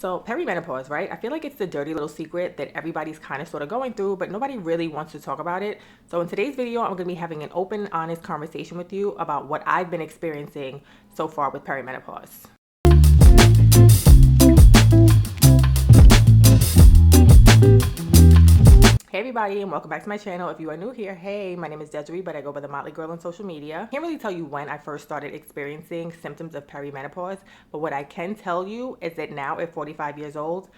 So perimenopause, right? I feel like it's the dirty little secret that everybody's kind of sort of going through, but nobody really wants to talk about it. So in today's video, I'm going to be having an open, honest conversation with you about what I've been experiencing so far with perimenopause. Hey everybody, and welcome back to my channel. If you are new here, hey, my name is Desiree, but I go by the Motley Girl on social media. Can't really tell you when I first started experiencing symptoms of perimenopause, but what I can tell you is that now at 45 years old,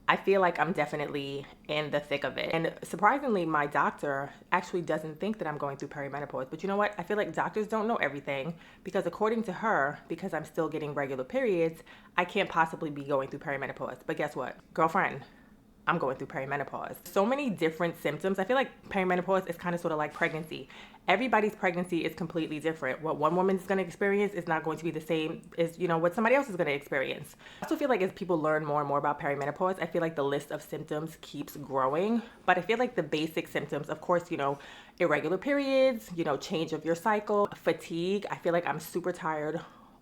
I feel like I'm definitely in the thick of it. And surprisingly, my doctor actually doesn't think that I'm going through perimenopause. But you know what? I feel like doctors don't know everything, because according to her, because I'm still getting regular periods, I can't possibly be going through perimenopause. But guess what? Girlfriend, I'm going through perimenopause. So many different symptoms. I feel like perimenopause is kind of sort of like pregnancy. Everybody's pregnancy is completely different. What one woman's going to experience is not going to be the same as, what somebody else is going to experience. I also feel like as people learn more and more about perimenopause, I feel like the list of symptoms keeps growing. But I feel like the basic symptoms, of course, irregular periods, change of your cycle, fatigue. I feel like I'm super tired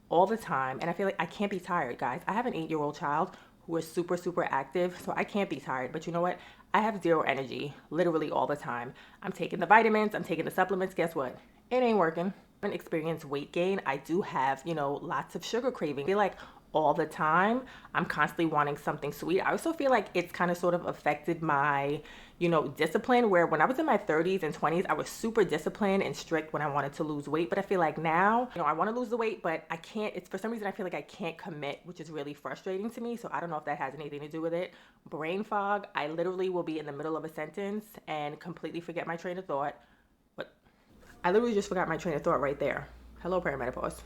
all the time. And I feel like I can't be tired, guys. I have an 8-year-old child who is super, super active, so I can't be tired. But you know what? I have zero energy, literally all the time. I'm taking the vitamins, I'm taking the supplements. Guess what? It ain't working. I haven't experienced weight gain. I do have, lots of sugar craving. I feel like all the time I'm constantly wanting something sweet. I also feel like it's kind of sort of affected my, discipline, where when I was in my 30s and 20s, I was super disciplined and strict when I wanted to lose weight. But I feel like now, I want to lose the weight, but I can't. It's for some reason I feel like I can't commit, which is really frustrating to me. So I don't know if that has anything to do with it. Brain fog. I literally will be in the middle of a sentence and completely forget my train of thought. But I literally just forgot my train of thought right there. Hello, perimenopause.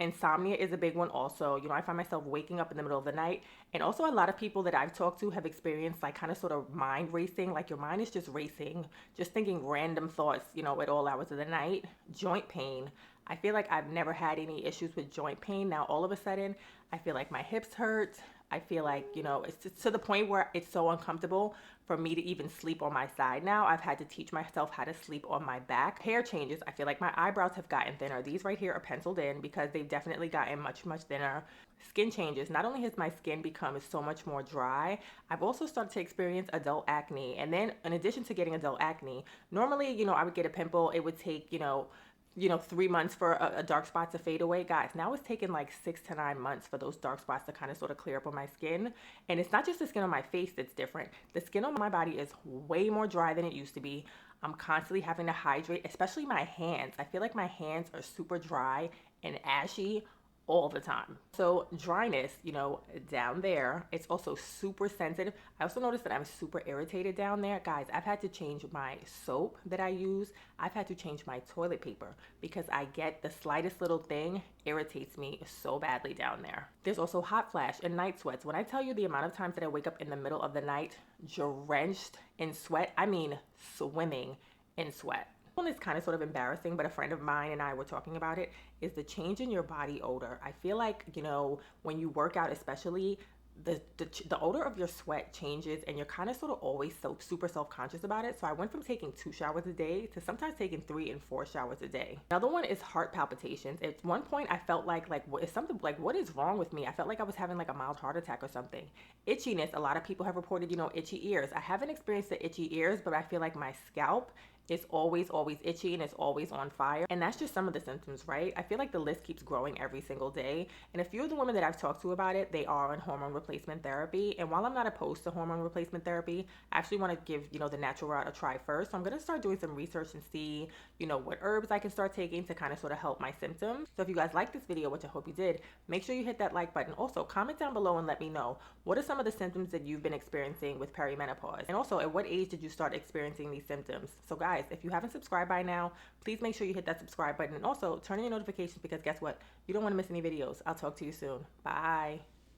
Insomnia is a big one also. I find myself waking up in the middle of the night. And also a lot of people that I've talked to have experienced like kind of sort of mind racing. Like your mind is just racing, just thinking random thoughts, at all hours of the night. Joint pain. I feel like I've never had any issues with joint pain. Now all of a sudden, I feel like my hips hurt. I feel like, it's just to the point where it's so uncomfortable for me to even sleep on my side now. I've had to teach myself how to sleep on my back. Hair changes. I feel like my eyebrows have gotten thinner. These right here are penciled in because they've definitely gotten much, much thinner. Skin changes. Not only has my skin become so much more dry, I've also started to experience adult acne. And then in addition to getting adult acne, normally, I would get a pimple. It would take, 3 months for a dark spot to fade away. Guys, now it's taken like 6 to 9 months for those dark spots to kind of sort of clear up on my skin. And it's not just the skin on my face that's different. The skin on my body is way more dry than it used to be. I'm constantly having to hydrate, especially my hands. I feel like my hands are super dry and ashy all the time. So dryness, down there, it's also super sensitive. I also noticed that I'm super irritated down there. Guys, I've had to change my soap that I use. I've had to change my toilet paper because I get the slightest little thing irritates me so badly down there. There's also hot flash and night sweats. When I tell you the amount of times that I wake up in the middle of the night drenched in sweat, I mean swimming in sweat. One is kind of sort of embarrassing, but a friend of mine and I were talking about it, is the change in your body odor. I feel like, when you work out, especially, the odor of your sweat changes, and you're kind of sort of always so super self-conscious about it. So I went from taking 2 showers a day to sometimes taking 3 and 4 showers a day. Another one is heart palpitations. At one point I felt like it's something like, what is wrong with me? I felt like I was having like a mild heart attack or something. Itchiness. A lot of people have reported, itchy ears. I haven't experienced the itchy ears, but I feel like my scalp is always itchy and it's always on fire. And that's just some of the symptoms, right? I feel like the list keeps growing every single day. And a few of the women that I've talked to about it, they are on hormone replacement therapy. And while I'm not opposed to hormone replacement therapy, I actually want to give, the natural route a try first. So I'm going to start doing some research and see, what herbs I can start taking to kind of sort of help my symptoms. So if you guys like this video, which I hope you did, make sure you hit that like button. Also, comment down below and let me know, what are some of the symptoms that you've been experiencing with perimenopause? And also, at what age did you start experiencing these symptoms? So guys, if you haven't subscribed by now, please make sure you hit that subscribe button, and also turn on your notifications, because guess what? You don't want to miss any videos. I'll talk to you soon. Bye.